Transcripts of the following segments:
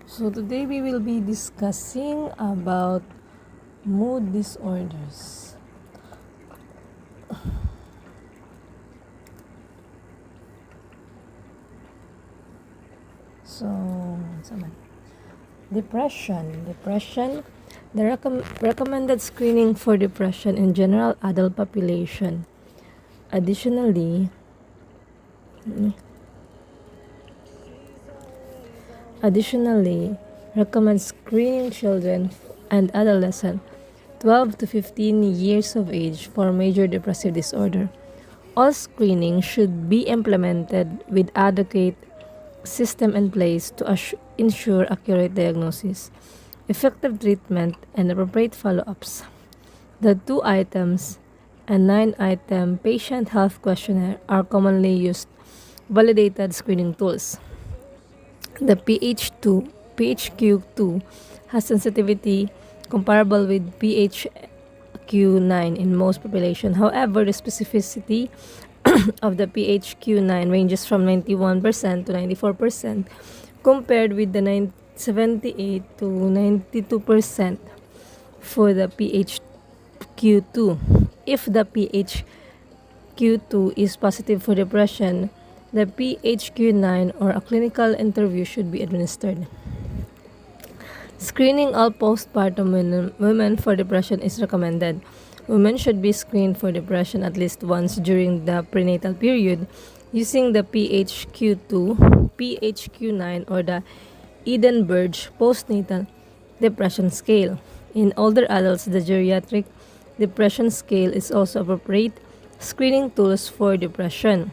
So today we will be discussing about mood disorders. So, depression. The recommended screening for depression in general adult population. Additionally, recommend screening children and adolescents 12 to 15 years of age for major depressive disorder. All screening should be implemented with adequate system in place to ensure accurate diagnosis, effective treatment, and appropriate follow-ups. The 2 items and 9-item patient health questionnaire are commonly used validated screening tools. The PHQ-2 has sensitivity comparable with PHQ-9 in most population. However, the specificity of the PHQ-9 ranges from 91% to 94% compared with the 78 to 92% for the PHQ-2. If the PHQ-2 is positive for depression, the PHQ-9 or a clinical interview should be administered. Screening all postpartum women for depression is recommended. Women should be screened for depression at least once during the prenatal period using the PHQ-2, PHQ-9, or the Eden-Burge postnatal depression scale. In older adults, the geriatric depression scale is also appropriate screening tools for depression.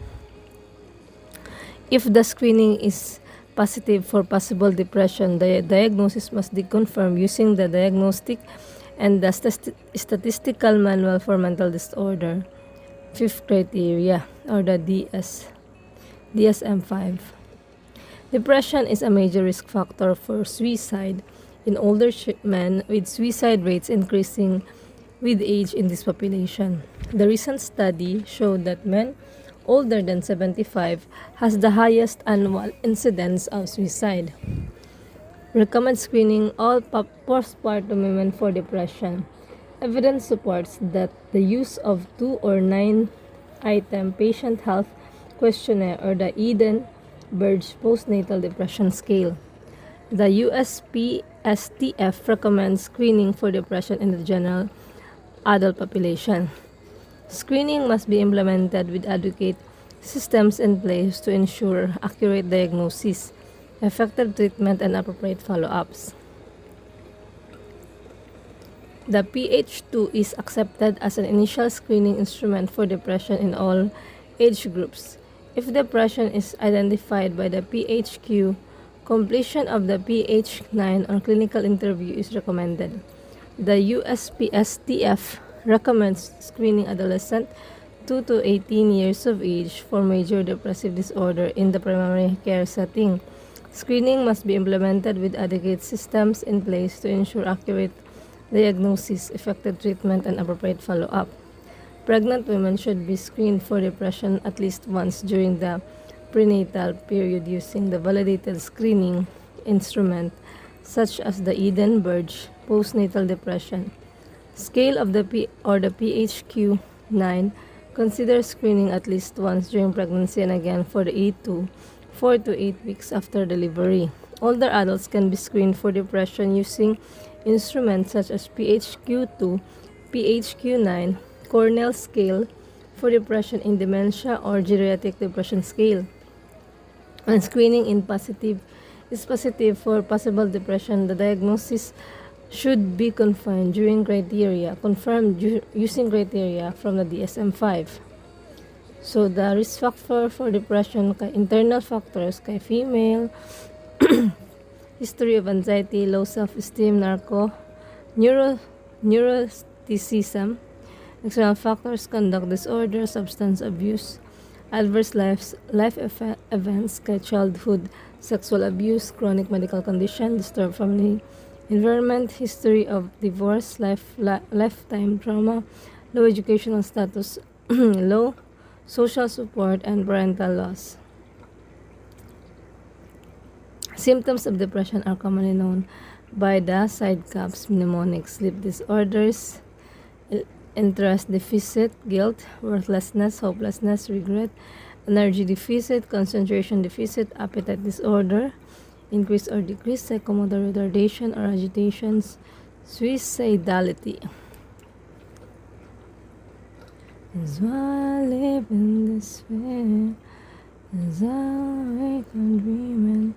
If the screening is positive for possible depression, the diagnosis must be confirmed using the Diagnostic and the Statistical Manual for Mental Disorder, 5th criteria, or the DSM-5. Depression is a major risk factor for suicide in older men, with suicide rates increasing with age in this population. The recent study showed that men older than 75 has the highest annual incidence of suicide. Recommend screening all postpartum women for depression. Evidence supports that the use of 2 or 9-item patient health questionnaire or the Eden-Burge postnatal depression scale. The USPSTF recommends screening for depression in the general adult population. Screening must be implemented with adequate systems in place to ensure accurate diagnosis, effective treatment, and appropriate follow-ups. The PH2 is accepted as an initial screening instrument for depression in all age groups. If depression is identified by the PHQ, completion of the PH9 or clinical interview is recommended. The USPSTF recommends screening adolescent 2 to 18 years of age for major depressive disorder in the primary care setting. Screening must be implemented with adequate systems in place to ensure accurate diagnosis, effective treatment, and appropriate follow-up. Pregnant women should be screened for depression at least once during the prenatal period using the validated screening instrument such as the Eden-Burge postnatal depression scale of the PHQ-9. Consider screening at least once during pregnancy and again for the 4 to 8 weeks after delivery. Older adults can be screened for depression using instruments such as PHQ-2, PHQ-9, Cornell scale for depression in dementia, or geriatric depression scale. When screening is positive for possible depression, the diagnosis should be confirmed using criteria from the DSM-5. So the risk factor for depression kay internal factors kay female, history of anxiety, low self-esteem, neuroticism, external factors, conduct disorder, substance abuse, adverse life events kay childhood sexual abuse, chronic medical condition, disturbed family environment, history of divorce, lifetime trauma, low educational status, low social support, and parental loss. Symptoms of depression are commonly known by the side cups: mnemonic, sleep disorders, interest deficit, guilt, worthlessness, hopelessness, regret, energy deficit, concentration deficit, appetite disorder, increase or decrease, psychomotor retardation or agitations, suicidality. As I live in despair, as I wake and dreaming,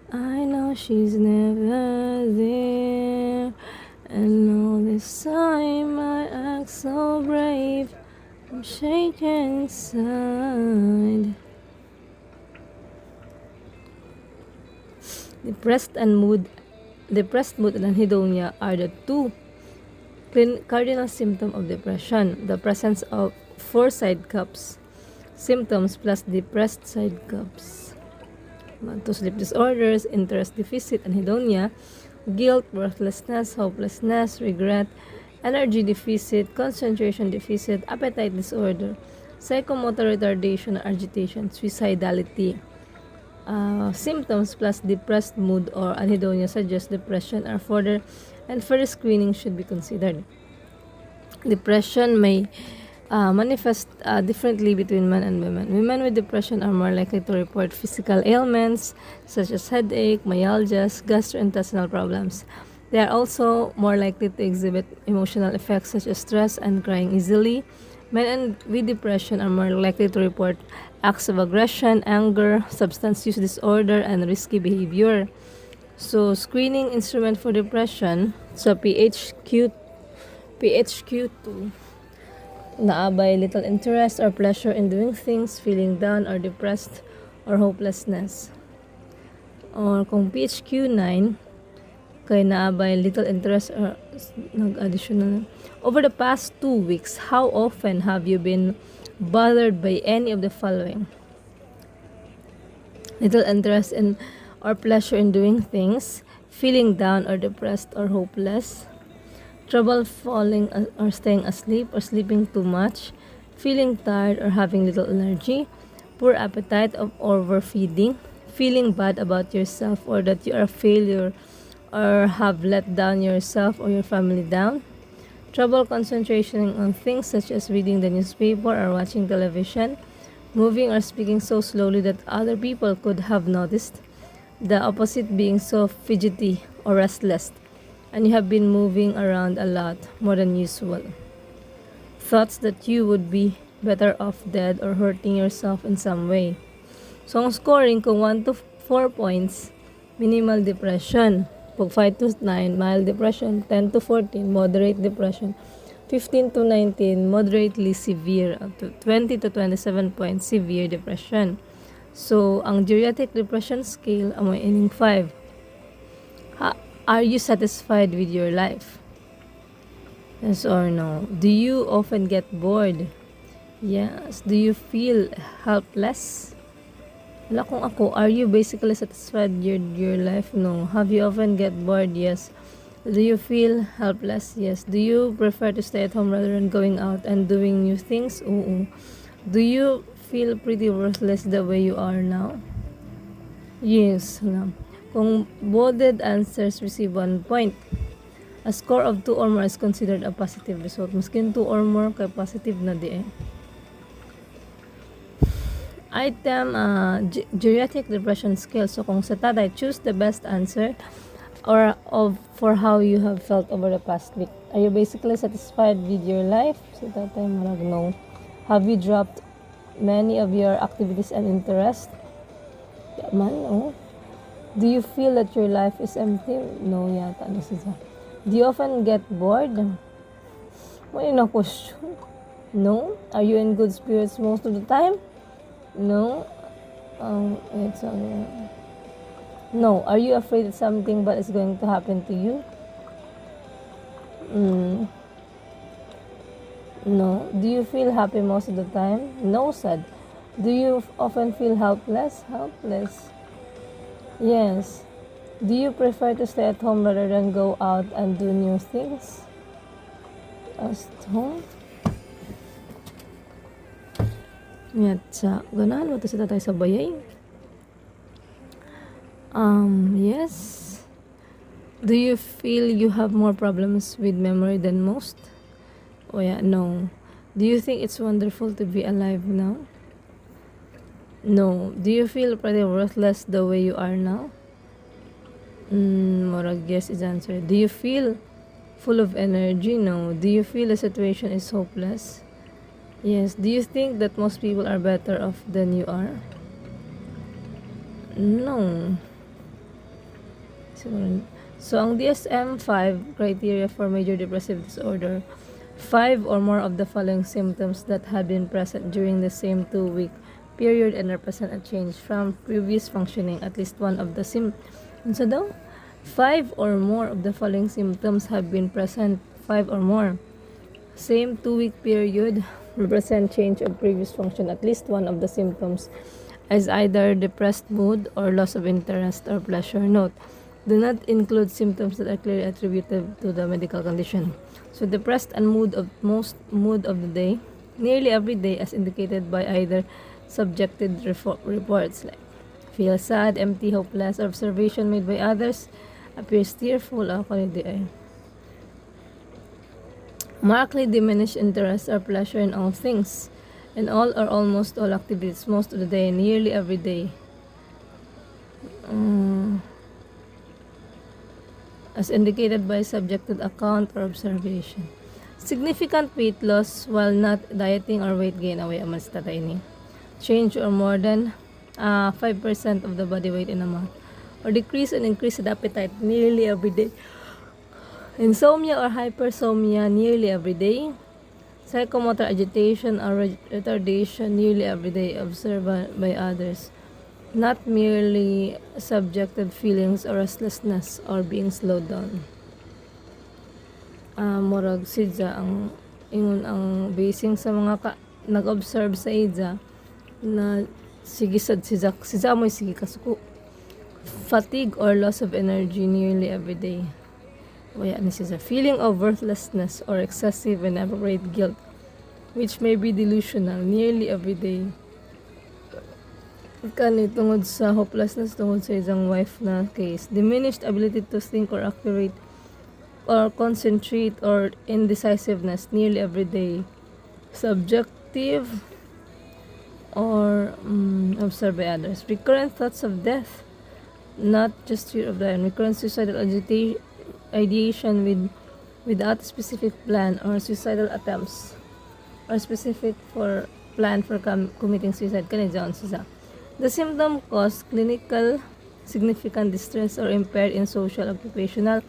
I know she's never there. And all this time I act so brave, I'm shaking inside. Depressed mood and anhedonia are the two cardinal symptoms of depression. The presence of 4 side cups symptoms plus depressed side cups. To sleep disorders, interest deficit, anhedonia, guilt, worthlessness, hopelessness, regret, energy deficit, concentration deficit, appetite disorder, psychomotor retardation, agitation, suicidality. Symptoms plus depressed mood or anhedonia suggest depression are further screening should be considered. Depression may manifest differently between men and women. Women with depression are more likely to report physical ailments such as headache, myalgias, gastrointestinal problems. They are also more likely to exhibit emotional effects such as stress and crying easily. Men with depression are more likely to report acts of aggression, anger, substance use disorder, and risky behavior. So, screening instrument for depression sa PHQ2 naabay little interest or pleasure in doing things, feeling down or depressed or hopelessness. Or kung PHQ9 kay naabay little interest or nag-additional. Over the past 2 weeks, how often have you been bothered by any of the following? Little interest in or pleasure in doing things, feeling down or depressed or hopeless, trouble falling or staying asleep or sleeping too much, feeling tired or having little energy, poor appetite or overfeeding, feeling bad about yourself or that you are a failure or have let down yourself or your family down, trouble concentrating on things such as reading the newspaper or watching television, moving or speaking so slowly that other people could have noticed, the opposite being so fidgety or restless, and you have been moving around a lot more than usual. Thoughts that you would be better off dead or hurting yourself in some way. So, ang scoring kung 1 to 4 points, minimal depression. Pag 5 to 9, mild depression. 10 to 14, moderate depression. 15 to 19, moderately severe. Up to 20 to 27 points, severe depression. So, ang geriatric depression scale, amoy ining 5. Are you satisfied with your life? Yes or no? Do you often get bored? Yes. Do you feel helpless? Wala kung ako, are you basically satisfied with your life? No. Have you often get bored? Yes. Do you feel helpless? Yes. Do you prefer to stay at home rather than going out and doing new things? Oo. Do you feel pretty worthless the way you are now? Yes. No. Kung bolded answers receive 1 point. A score of 2 or more is considered a positive result. Maskin 2 or more kay positive na di eh. Item geriatric depression scale. So kung sa tatay, choose the best answer for how you have felt over the past week. Are you basically satisfied with your life? Sa tatay, marag no. Have you dropped many of your activities and interests? Man, no. Do you feel that your life is empty? No, yata. Do you often get bored? May na question. No. Are you in good spirits most of the time? No. No. Are you afraid that something bad is going to happen to you? No. Do you feel happy most of the time? No, sad. Do you often feel helpless? Helpless. Yes. Do you prefer to stay at home rather than go out and do new things? At home? Yat sa ganahan mo to sa tatay sa bayay. Yes. Do you feel you have more problems with memory than most? Oh yeah, no. Do you think it's wonderful to be alive now? No. Do you feel pretty worthless the way you are now? Murag, yes is answer. Do you feel full of energy? No. Do you feel the situation is hopeless? Yes. Do you think that most people are better off than you are? No. So, ang DSM-5 criteria for major depressive disorder, 5 or more of the following symptoms that had been present during the same 2-week period and represent a change from previous functioning. At least one of the symptoms. 5 or more of the following symptoms have been present. 5 or more. Same 2-week period represent change of previous function. At least one of the symptoms is either depressed mood or loss of interest or pleasure. Note, do not include symptoms that are clearly attributed to the medical condition. So depressed and mood of the day, nearly every day, as indicated by either subjective reports like feel sad, empty, hopeless, observation made by others, appears tearful, or markedly diminished interest or pleasure in all things, in all or almost all activities, most of the day, nearly every day. As indicated by subjective account or observation. Significant weight loss while not dieting or weight gain away amongst tatay change or more than 5% of the body weight in a month, or decrease and increased appetite nearly every day. Insomnia or hypersomnia nearly every day. Psychomotor agitation or retardation nearly every day observed by others. Not merely subjective feelings or restlessness or being slowed down. Murag sidya ang ingon ang basing sa mga nag-observe sa idza na sige sad sidya mo sige kasuko. Fatigue or loss of energy nearly every day. Waya ni siya feeling of worthlessness or excessive and inappropriate guilt, which may be delusional nearly every day. Kani tungod sa hopelessness tungod sa isang wife na case, diminished ability to think or accurate or concentrate or indecisiveness nearly every day. Subjective or observed by others. Recurrent thoughts of death, not just fear of dying. Recurrent suicidal ideation without a specific plan or suicidal attempts or specific for plan for committing suicide. Kani dyan siya. The symptom cause clinical significant distress or impaired in social, occupational,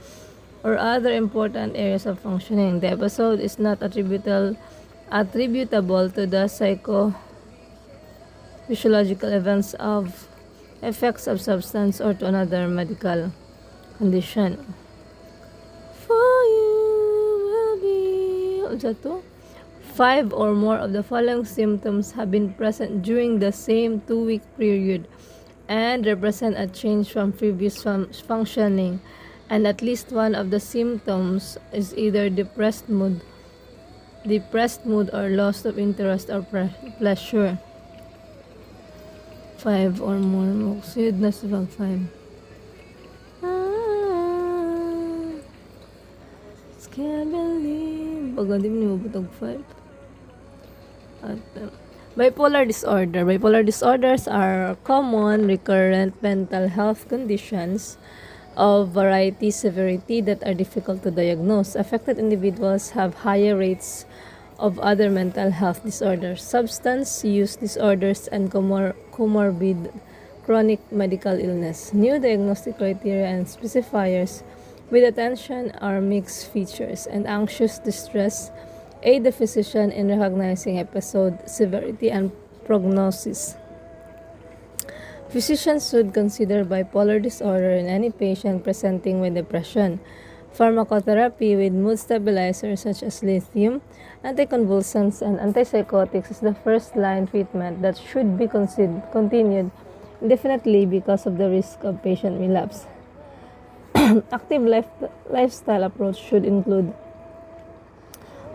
or other important areas of functioning. The episode is not attributable to the psychophysiological events of effects of substance or to another medical condition. For you will be 5 or more of the following symptoms have been present during the same 2-week period and represent a change from previous functioning, and at least one of the symptoms is either depressed mood or loss of interest or pleasure. 5 or more. Suyod na sa 5. Can't believe. Baga di mo butog 5. Bipolar disorder. Bipolar disorders are common, recurrent mental health conditions of variety, severity that are difficult to diagnose. Affected individuals have higher rates of other mental health disorders, substance use disorders, and comorbid chronic medical illness. New diagnostic criteria and specifiers with attention are mixed features, and anxious distress aid the physician in recognizing episode severity and prognosis. Physicians should consider bipolar disorder in any patient presenting with depression. Pharmacotherapy with mood stabilizers such as lithium, anticonvulsants, and antipsychotics is the first-line treatment that should be continued indefinitely because of the risk of patient relapse. Active lifestyle approach should include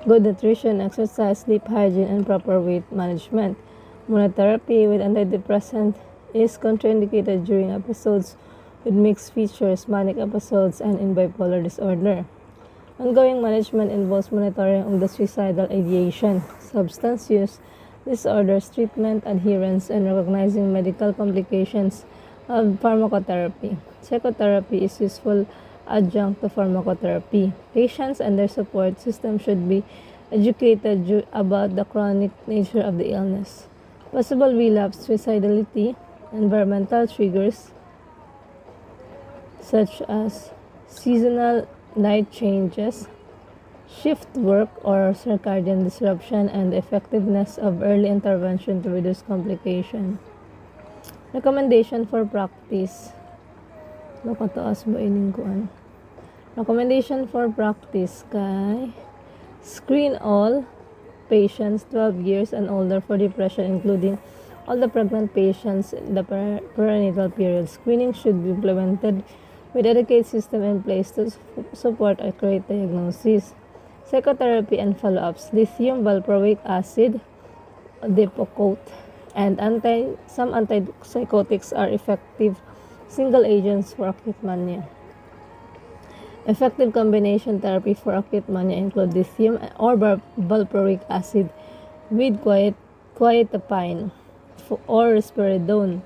good nutrition, exercise, sleep hygiene, and proper weight management. Monotherapy with antidepressant is contraindicated during episodes with mixed features, manic episodes, and in bipolar disorder. Ongoing management involves monitoring of the suicidal ideation, substance use disorders, treatment adherence, and recognizing medical complications of pharmacotherapy. Psychotherapy is useful adjunct to pharmacotherapy. Patients and their support system should be educated about the chronic nature of the illness. Possible relapse, suicidality, environmental triggers such as seasonal night changes, shift work or circadian disruption, and the effectiveness of early intervention to reduce complication. Recommendation for practice. Nakataas ba ining kuan? Recommendation for practice kay screen all patients 12 years and older for depression, including all the pregnant patients in the perinatal period. Screening should be implemented with adequate system in place to support accurate diagnosis. Psychotherapy and follow-ups. Lithium valproic acid, Depakote, and some antipsychotics are effective single agents for acute mania. Effective combination therapy for acute mania include lithium or valproic acid with quetiapine or risperidone.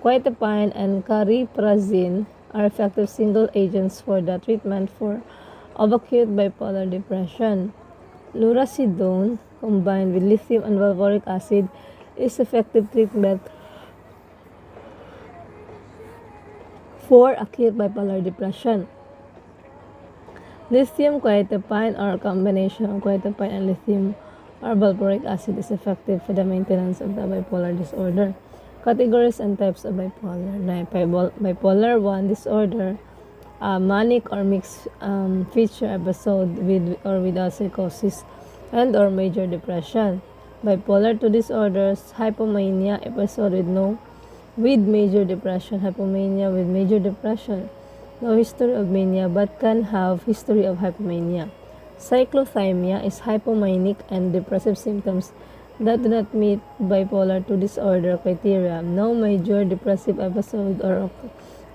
Quetiapine and cariprazine are effective single agents for the treatment of acute bipolar depression. Lurasidone combined with lithium and valproic acid is effective treatment for acute bipolar depression. Lithium quetiapine or a combination of quetiapine and lithium or valproic acid is effective for the maintenance of the bipolar disorder. Categories and types of bipolar. Bipolar 1 disorder, manic or mixed feature episode with or without psychosis and or major depression. Bipolar 2 disorders, hypomania episode with major depression, hypomania with major depression, no history of mania but can have history of hypomania. Cyclothymia is hypomanic and depressive symptoms that do not meet bipolar 2 disorder criteria. No major depressive episode or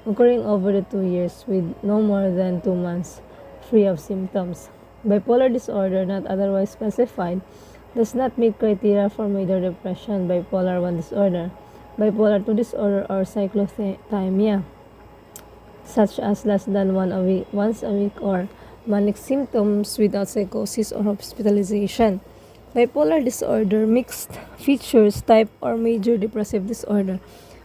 occurring over the 2 years with no more than 2 months free of symptoms. Bipolar disorder not otherwise specified does not meet criteria for major depression, bipolar 1 disorder, bipolar 2 disorder, or cyclothymia, such as less than once a week or manic symptoms without psychosis or hospitalization. Bipolar disorder, mixed features type, or major depressive disorder.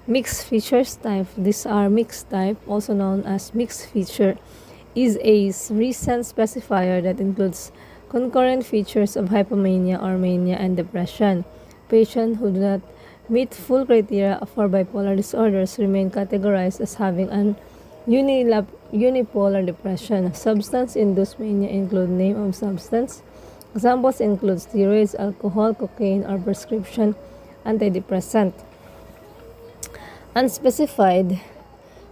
Mixed features type, these are mixed type, also known as mixed feature, is a recent specifier that includes concurrent features of hypomania or mania and depression. Patients who do not meet full criteria for bipolar disorders remain categorized as having an unipolar depression. Substance-induced mania include name of substance. Examples include steroids, alcohol, cocaine, or prescription antidepressant. Unspecified,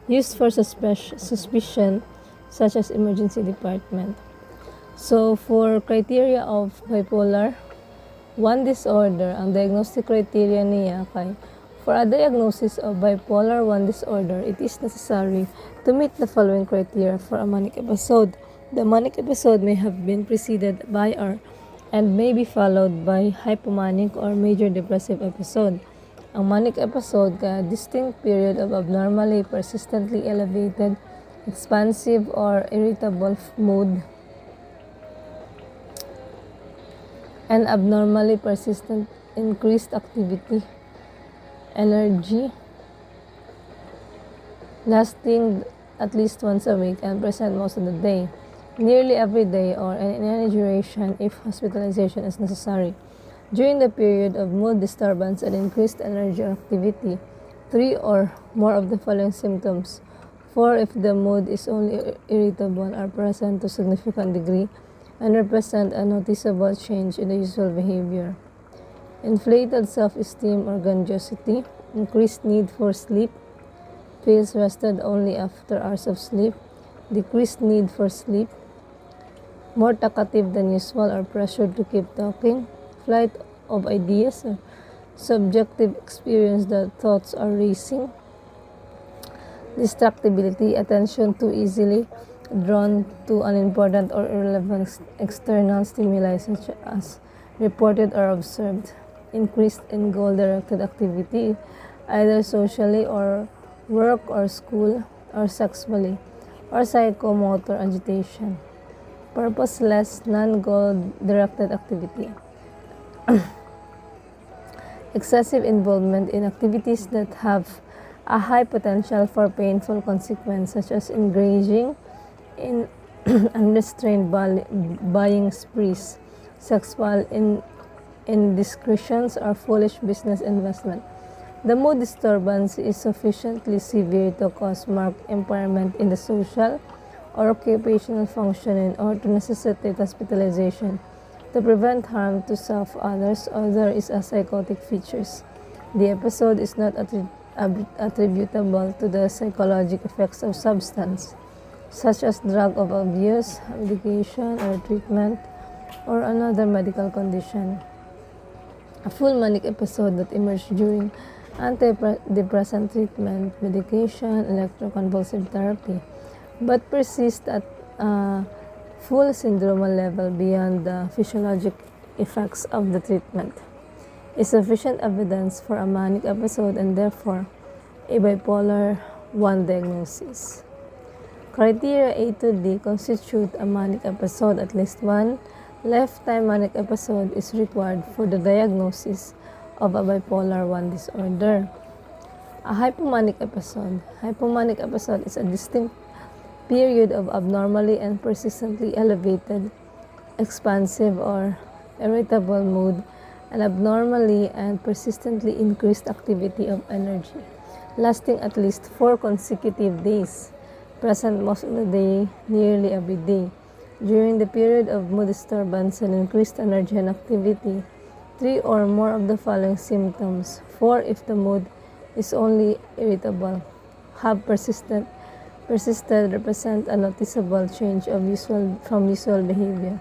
used for suspicion, such as emergency department. So, for criteria of bipolar 1 disorder, ang diagnostic criteria niya kay for a diagnosis of bipolar 1 disorder, it is necessary to meet the following criteria for a manic episode. The manic episode may have been preceded by and may be followed by hypomanic or major depressive episode. Ang manic episode kay a distinct period of abnormally persistently elevated, expansive or irritable mood and abnormally persistent increased activity, energy, lasting at least once a week and present most of the day, nearly every day, or in any duration if hospitalization is necessary. During the period of mood disturbance and increased energy activity, 3 or more of the following symptoms. 4 if the mood is only irritable are present to significant degree and represent a noticeable change in the usual behavior. Inflated self-esteem or grandiosity, increased need for sleep, feels rested only after hours of sleep, decreased need for sleep, more talkative than usual or pressured to keep talking, flight of ideas or subjective experience that thoughts are racing, distractibility, attention too easily drawn to unimportant or irrelevant external stimuli such as reported or observed, increased in goal-directed activity, either socially or work or school or sexually, or psychomotor agitation, purposeless non-goal-directed activity, excessive involvement in activities that have a high potential for painful consequences, such as engaging in unrestrained buying sprees, sexual indiscretions, or foolish business investment. The mood disturbance is sufficiently severe to cause marked impairment in the social or occupational functioning or to necessitate hospitalization. To prevent harm to self, others, or there is a psychotic features. The episode is not attributable to the psychological effects of substance, such as drug of abuse, medication or treatment, or another medical condition. A full manic episode that emerged during antidepressant treatment, medication, electroconvulsive therapy, but persists at a full syndromal level beyond the physiologic effects of the treatment, is sufficient evidence for a manic episode and therefore a bipolar 1 diagnosis. Criteria A to D constitute a manic episode. At least one lifetime manic episode is required for the diagnosis of a bipolar 1 disorder. A hypomanic episode. Hypomanic episode is a distinct period of abnormally and persistently elevated, expansive or irritable mood, and abnormally and persistently increased activity of energy, lasting at least 4 consecutive days, present most of the day, nearly every day. During the period of mood disturbance and increased energy and activity, 3 or more of the following symptoms, 4 if the mood is only irritable, have persisted, represent a noticeable change of from usual behavior,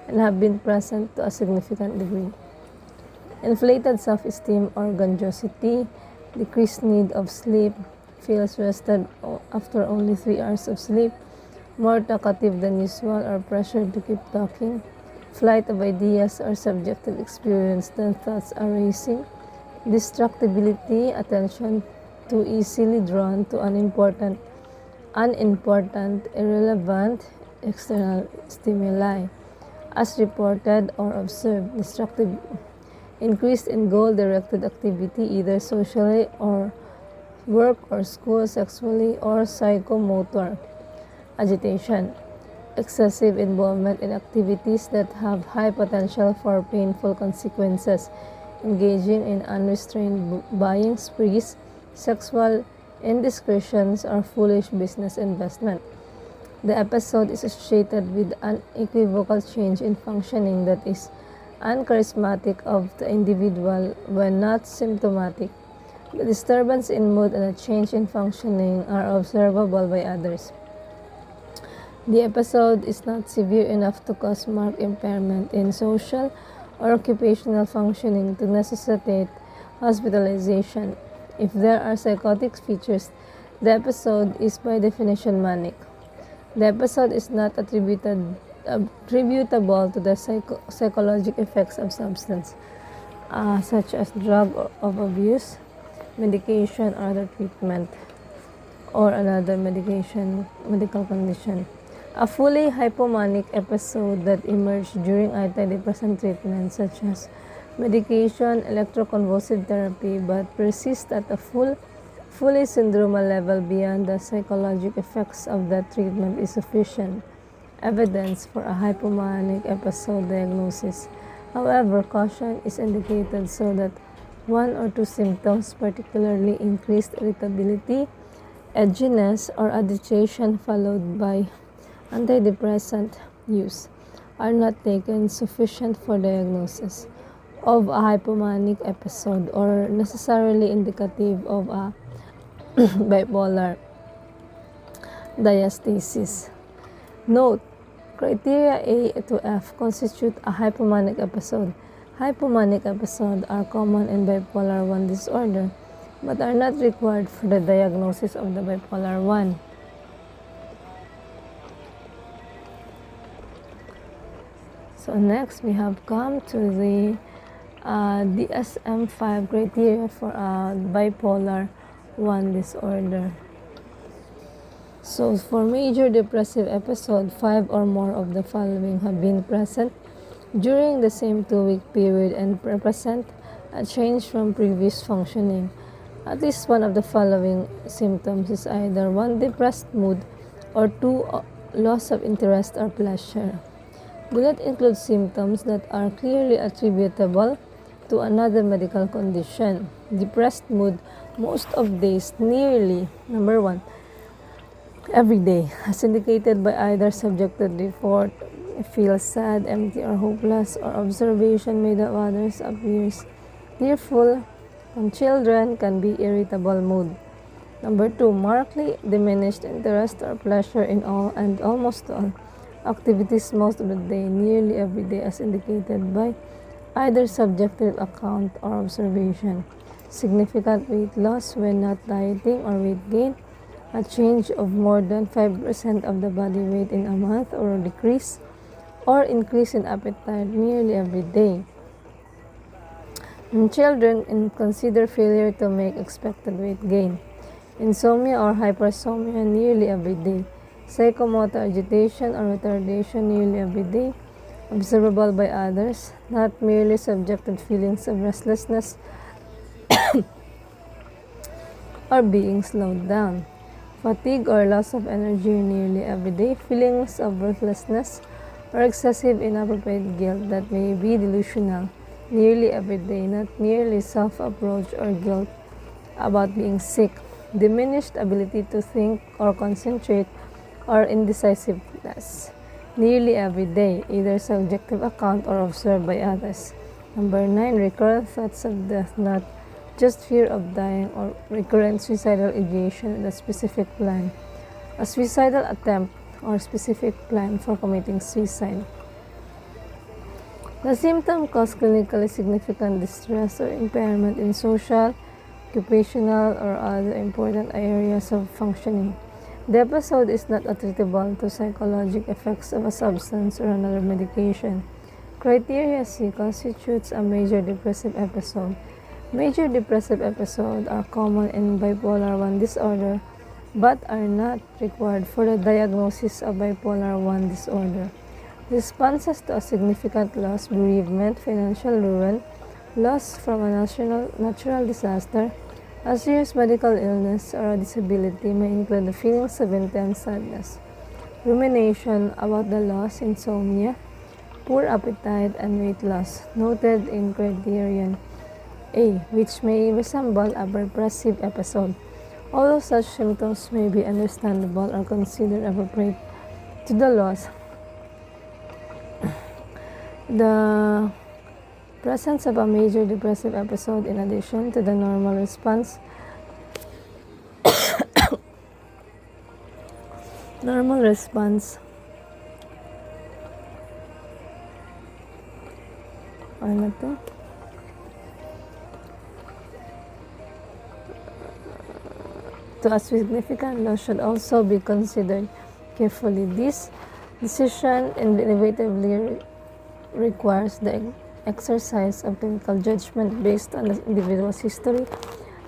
and have been present to a significant degree. Inflated self-esteem or grandiosity, decreased need of sleep, feels rested after only 3 hours of sleep, more talkative than usual or pressure to keep talking, flight of ideas or subjective experience than thoughts are racing, distractibility, attention too easily drawn to unimportant, irrelevant external stimuli, as reported or observed, destructive, increased in goal-directed activity, either socially or work or school, sexually or psychomotor agitation, excessive involvement in activities that have high potential for painful consequences, engaging in unrestrained buying sprees, sexual indiscretions, or foolish business investment. The episode is associated with an unequivocal change in functioning that is uncharismatic of the individual when not symptomatic. The disturbance in mood and a change in functioning are observable by others. The episode is not severe enough to cause marked impairment in social or occupational functioning to necessitate hospitalization. If there are psychotic features, the episode is by definition manic. The episode is not attributable to the psychological effects of substance, such as drug of abuse, medication, or other treatment, or another medical condition. A fully hypomanic episode that emerged during antidepressant treatment, such as medication, electroconvulsive therapy, but persists at a fully syndromal level beyond the psychological effects of that treatment is sufficient evidence for a hypomanic episode diagnosis. However, caution is indicated so that 1 or 2 symptoms, particularly increased irritability, edginess, or agitation followed by antidepressant use, are not taken sufficient for diagnosis of a hypomanic episode or necessarily indicative of a bipolar diastasis. Note: criteria A to F constitute a hypomanic episode. Hypomanic episodes are common in bipolar 1 disorder. but are not required for the diagnosis of the bipolar 1. So next, we have come to the DSM-5 criteria for bipolar 1 disorder. So for major depressive episode, 5 or more of the following have been present during the same 2-week period and represent a change from previous functioning. At least one of the following symptoms is either 1, depressed mood, or 2, loss of interest or pleasure. Do not include symptoms that are clearly attributable to another medical condition. Depressed mood most of days, nearly, number 1, every day, as indicated by either subjective report, feels sad, empty, or hopeless, or observation made of others appears tearful. On children can be irritable mood. Number 2, markedly diminished interest or pleasure in all and almost all activities most of the day, nearly every day, as indicated by either subjective account or observation. Significant weight loss when not dieting or weight gain. A change of more than 5% of the body weight in a month, or a decrease or increase in appetite nearly every day. In children, consider failure to make expected weight gain. Insomnia or hypersomnia nearly every day. Psychomotor agitation or retardation nearly every day, observable by others, not merely subjective feelings of restlessness or being slowed down. Fatigue or loss of energy nearly every day, feelings of worthlessness or excessive inappropriate guilt that may be delusional nearly every day, not merely self-approach or guilt about being sick. Diminished ability to think or concentrate or indecisiveness nearly every day, either subjective account or observed by others. Number 9, recurrent thoughts of death, not just fear of dying, or recurrent suicidal ideation with a specific plan, a suicidal attempt or specific plan for committing suicide. The symptom cause clinically significant distress or impairment in social, occupational, or other important areas of functioning. The episode is not attributable to psychological effects of a substance or another medication. Criteria C constitutes a major depressive episode. Major depressive episodes are common in bipolar 1 disorder but are not required for the diagnosis of bipolar 1 disorder. Responses to a significant loss, bereavement, financial ruin, loss from a natural disaster, a serious medical illness, or a disability may include the feelings of intense sadness, rumination about the loss, insomnia, poor appetite, and weight loss, noted in criterion A, which may resemble a depressive episode. Although such symptoms may be understandable or considered appropriate to the loss, the presence of a major depressive episode in addition to the normal response to a significant loss should also be considered carefully. This decision inevitably requires the exercise of clinical judgment based on the individual's history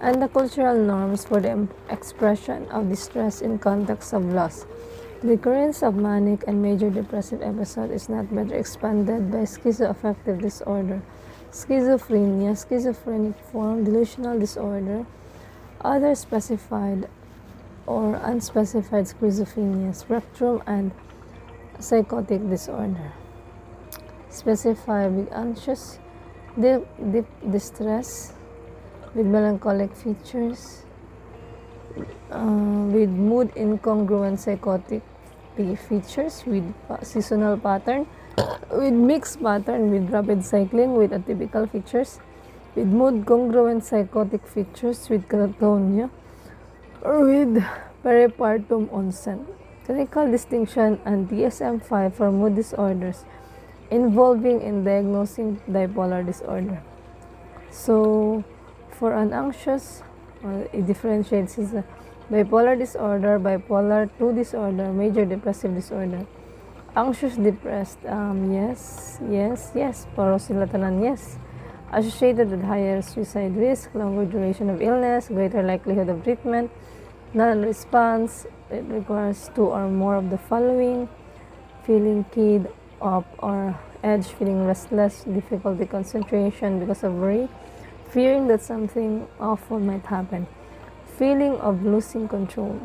and the cultural norms for the expression of distress in context of loss. The occurrence of manic and major depressive episode is not better expanded by schizoaffective disorder, schizophrenia, schizophrenic form, delusional disorder, other specified or unspecified schizophrenia, spectrum, and psychotic disorder. Specify with anxious, deep distress, with melancholic features, with mood incongruent psychotic features, with seasonal pattern, with mixed pattern, with rapid cycling, with atypical features, with mood congruent psychotic features, with catatonia, or with peripartum onset. Clinical distinction and DSM-5 for mood disorders involving in diagnosing bipolar disorder. So, for an anxious It differentiates is bipolar disorder, bipolar 2 disorder, major depressive disorder. Anxious depressed, yes. Paro sila tanan, yes. Associated with higher suicide risk, longer duration of illness, greater likelihood of treatment, non-response. It requires 2 or more of the following: feeling keyed up or edge, feeling restless, difficulty concentration because of worry, fearing that something awful might happen, feeling of losing control.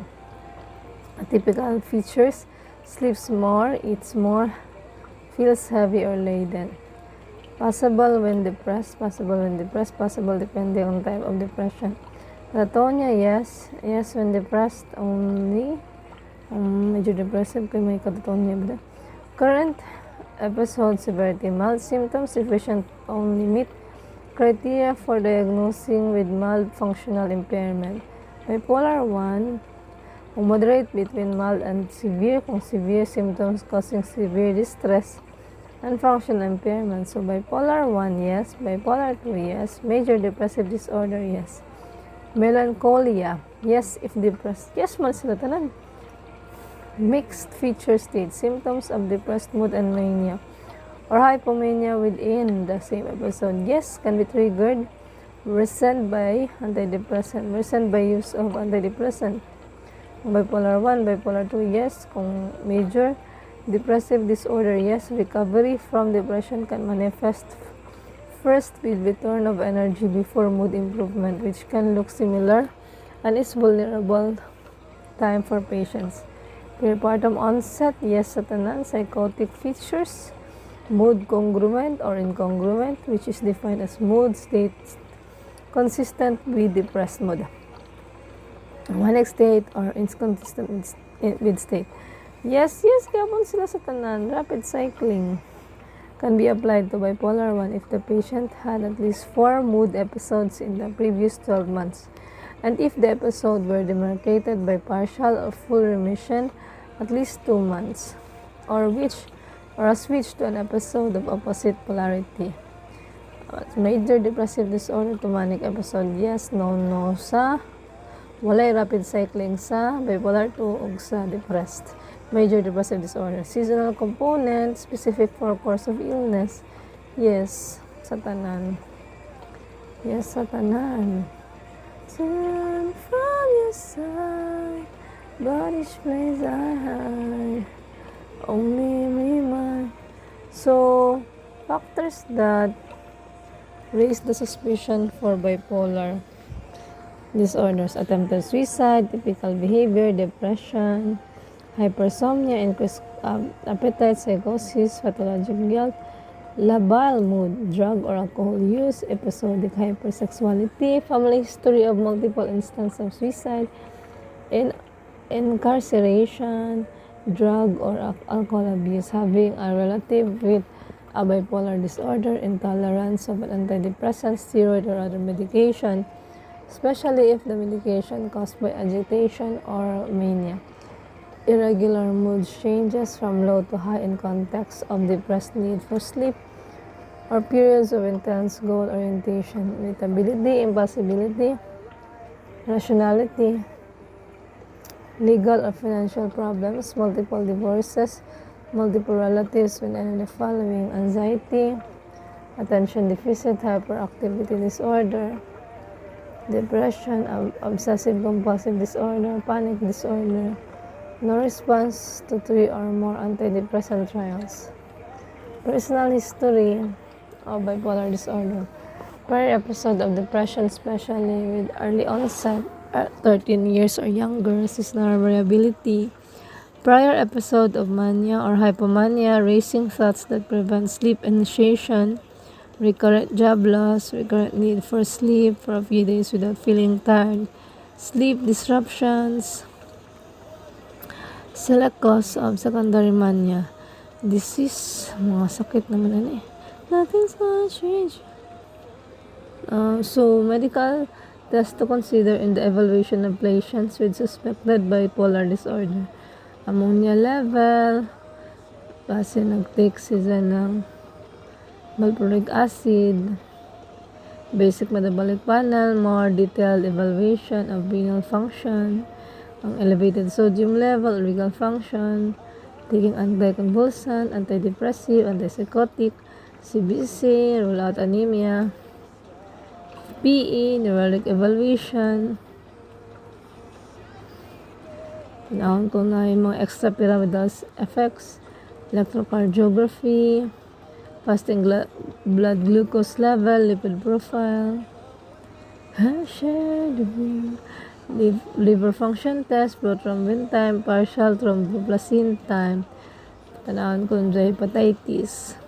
Typical features: sleeps more, eats more, feels heavy or laden. Possible when depressed, possible depending on type of depression. Catatonia, yes when depressed only. Medyo depressive kay may catatonia ba? Current episode severity, mild symptoms, sufficient only meet criteria for diagnosing with mild functional impairment. Bipolar 1, moderate between mild and severe, kung severe symptoms causing severe distress and functional impairment. So bipolar 1, yes. Bipolar 2, yes. Major depressive disorder, yes. Melancholia, yes if depressed. Yes man sila tanan. Mixed feature state, symptoms of depressed mood and mania or hypomania within the same episode, yes, can be triggered. Worsened by antidepressant, worsened by use of antidepressant. Bipolar 1, bipolar 2, yes. Kung major depressive disorder, yes. Recovery from depression can manifest first with return of energy before mood improvement, which can look similar and is vulnerable time for patients. Peripartum onset, yes sa tanan. Psychotic features, mood congruent or incongruent, which is defined as mood state consistent with depressed mood. Manic state or inconsistent with state. Yes, gapon sila sa tanan. Rapid cycling can be applied to bipolar 1 if the patient had at least 4 mood episodes in the previous 12 months, and if the episode were demarcated by partial or full remission at least 2 months, or a switch to an episode of opposite polarity. Major depressive disorder to manic episode, yes, no sa walay rapid cycling sa bipolar 2 ug sa depressed. Major depressive disorder. Seasonal component, specific for course of illness, yes sa tanan. Yes sa tanan. Turn from your side, body plays are high, only remind. So, factors that raise the suspicion for bipolar disorders: attempted suicide, typical behavior, depression, hypersomnia, increased appetite, psychosis, pathologic guilt, labile mood, drug or alcohol use, episodic hypersexuality, family history of multiple instances of suicide, incarceration, drug or alcohol abuse, having a relative with a bipolar disorder, intolerance of an antidepressant, steroid or other medication, especially if the medication caused by agitation or mania. Irregular mood changes from low to high in context of depressed need for sleep or periods of intense goal orientation, irritability, impulsivity, rationality, legal or financial problems, multiple divorces, multiple relatives with any of the following: anxiety, attention deficit hyperactivity disorder, depression, obsessive compulsive disorder, panic disorder, no response to 3 or more antidepressant trials. Personal history of bipolar disorder: prior episode of depression, especially with early onset, 13 years or younger, seasonal variability, prior episode of mania or hypomania, racing thoughts that prevent sleep initiation, recurrent job loss, recurrent need for sleep for a few days without feeling tired, sleep disruptions. Select cause of secondary mania, disease, mga sakit naman yan eh. Nothing's gonna change. So, medical test to consider in the evaluation of patients with suspected bipolar disorder: ammonia level, kasi nag-take sila ng valproic acid, basic metabolic panel, more detailed evaluation of renal function, ang elevated sodium level, renal function, taking anticonvulsant, antidepressive, antipsychotic, CBC, rule out anemia, PE, neurologic evaluation. Tinawag ko na yung mga extrapyramidal effects, electrocardiography, fasting blood glucose level, lipid profile, liver function test, prothrombin time, partial thromboplastin time. Tanawin ko yung hepatitis.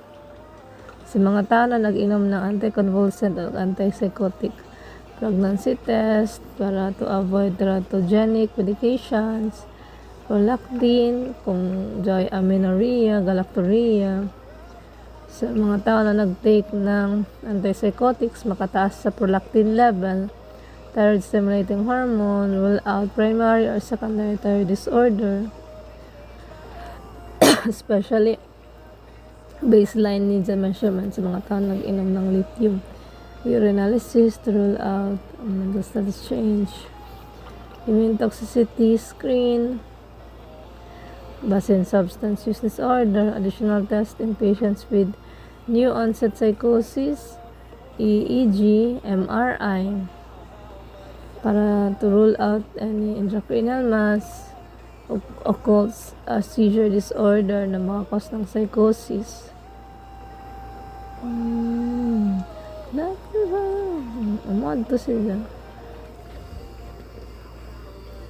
Sa mga tao na nag-inom ng anticonvulsant at antipsychotic, pregnancy test para to avoid teratogenic medications, prolactin, kung joy amenorrhea, galactorrhea. Sa mga tao na nag-take ng antipsychotics, makataas sa prolactin level, thyroid stimulating hormone, rule out primary or secondary thyroid disorder, especially baseline needs and measurement sa mga tao nag-inom ng lithium. Urinalysis to rule out mental status change. Immune toxicity screen. Base in substance use disorder. Additional test in patients with new onset psychosis, EEG, MRI, para to rule out any intracranial mass, occult seizure disorder na mga cause ng psychosis. Amad to sila.